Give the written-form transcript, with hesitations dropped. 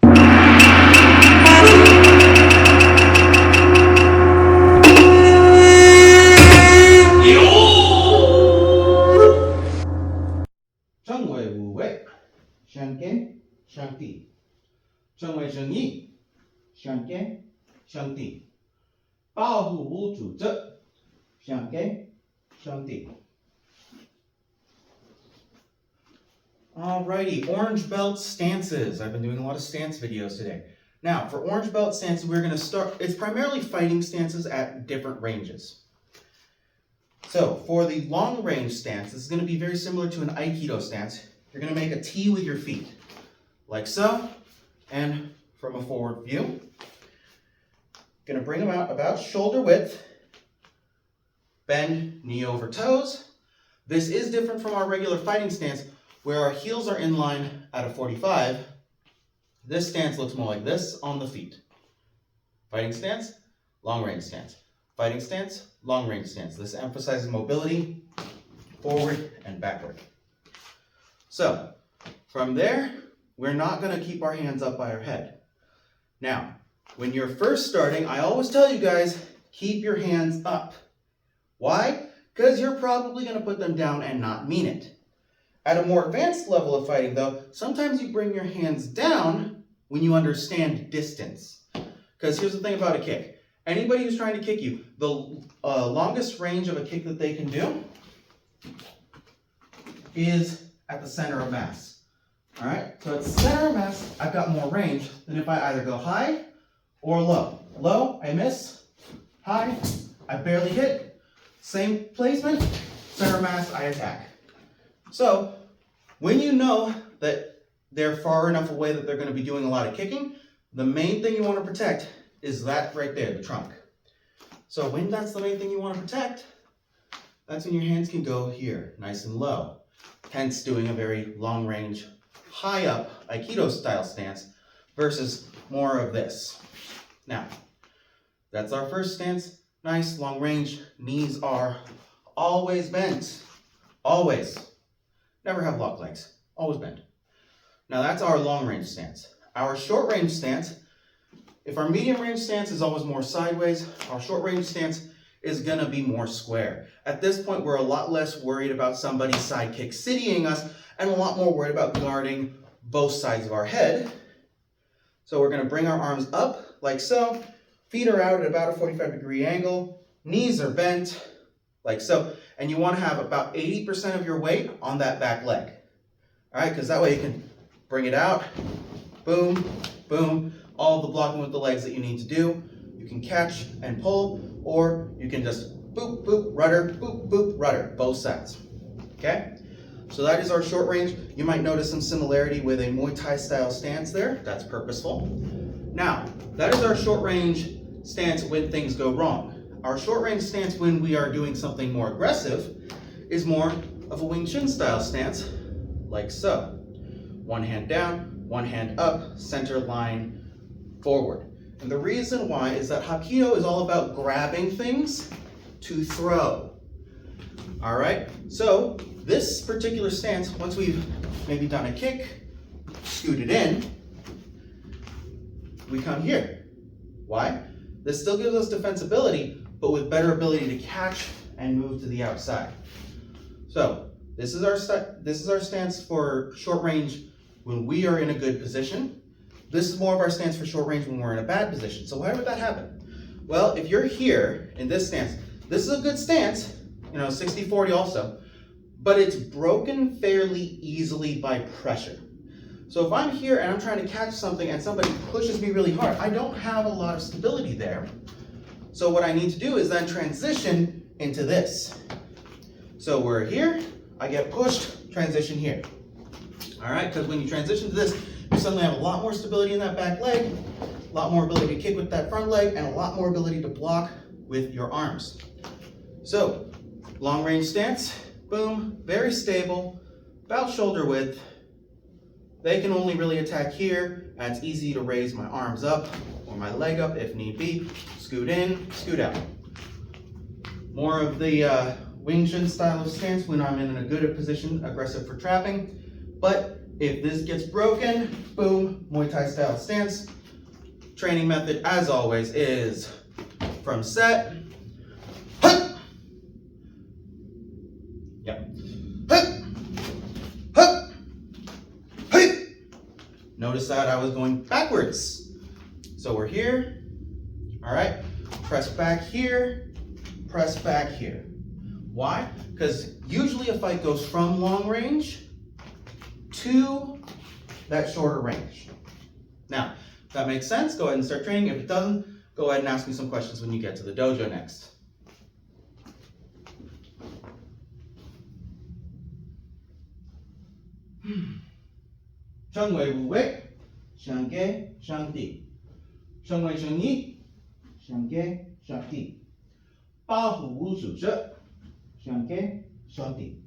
正位无位，相跟相抵；正位正义，相跟相抵；保护无主者，相跟相抵。Alrighty, orange belt stances. I've been doing a lot of stance videos today. Now, for orange belt stances, we're going to start, it's primarily fighting stances at different ranges. So, for the long range stance, this is going to be very similar to an Aikido stance. You're going to make a T with your feet, like so, and from a forward view. Going to bring them out about shoulder width, bend knee over toes. This is different from our regular fighting stance, where our heels are in line at a 45. This stance looks more like this on the feet. Fighting stance, long range stance. Fighting stance, long range stance. This emphasizes mobility, forward and backward. So, from there, we're not going to keep our hands up by our head. Now, when you're first starting, I always tell you guys, keep your hands up. Why? Because you're probably going to put them down and not mean it. At a more advanced level of fighting, though, sometimes you bring your hands down when you understand distance. Because here's the thing about a kick. Anybody who's trying to kick you, the longest range of a kick that they can do is at the center of mass. All right, so at center of mass, I've got more range than if I either go high or low. Low, I miss. High, I barely hit. Same placement, center of mass, I attack. So, when you know that they're far enough away that they're going to be doing a lot of kicking, the main thing you want to protect is that right there, the trunk. So when that's the main thing you want to protect, that's when your hands can go here, nice and low. Hence doing a very long range, high up Aikido style stance versus more of this. Now, that's our first stance. Nice, long range, knees are always bent. Always. Never have locked legs, always bend. Now that's our long range stance. Our short range stance, if our medium range stance is always more sideways, our short range stance is gonna be more square. At this point, we're a lot less worried about somebody sidekick citying us and a lot more worried about guarding both sides of our head. So we're gonna bring our arms up like so, feet are out at about a 45-degree angle, knees are bent like so. And you want to have about 80% of your weight on that back leg. All right, because that way you can bring it out, boom, boom, all the blocking with the legs that you need to do. You can catch and pull, or you can just boop, boop, rudder, boop, boop, rudder, both sides. Okay? So that is our short range. You might notice some similarity with a Muay Thai style stance there. That's purposeful. Now, that is our short range stance when things go wrong. Our short range stance when we are doing something more aggressive is more of a Wing Chun style stance, like so. One hand down, one hand up, center line forward. And the reason why is that Hapkido is all about grabbing things to throw. All right, so this particular stance, once we've maybe done a kick, scooted in, we come here. Why? This still gives us defensibility, but with better ability to catch and move to the outside. So this is our stance for short range when we are in a good position. This is more of our stance for short range when we're in a bad position. So why would that happen? Well, if you're here in this stance, this is a good stance, 60-40 also, but it's broken fairly easily by pressure. So if I'm here and I'm trying to catch something and somebody pushes me really hard, I don't have a lot of stability there. So what I need to do is then transition into this. So we're here, I get pushed, transition here. All right, because when you transition to this, you suddenly have a lot more stability in that back leg, a lot more ability to kick with that front leg, and a lot more ability to block with your arms. So, long range stance, boom, very stable, about shoulder width. They can only really attack here, and it's easy to raise my arms up or my leg up if need be. Scoot in, scoot out. More of the Wing Chun style of stance when I'm in a good position, aggressive for trapping, but If this gets broken, boom, Muay Thai style stance. Training method, as always, is from set. Hut! Yep. Hut! Hut! Hut! Notice that I was going backwards. So we're here. All right. Press back here. Press back here. Why? Because usually a fight goes from long range to that shorter range. Now, if that makes sense, go ahead and start training. If it doesn't, go ahead and ask me some questions when you get to the dojo next. Sheng Wei Wu Wei, Sheng Ge, Sheng Di. Sheng Wei Sheng Yi, Sheng Ge, Sheng Di. Ba Hu Wu Shu She, Sheng Ge, Sheng Di.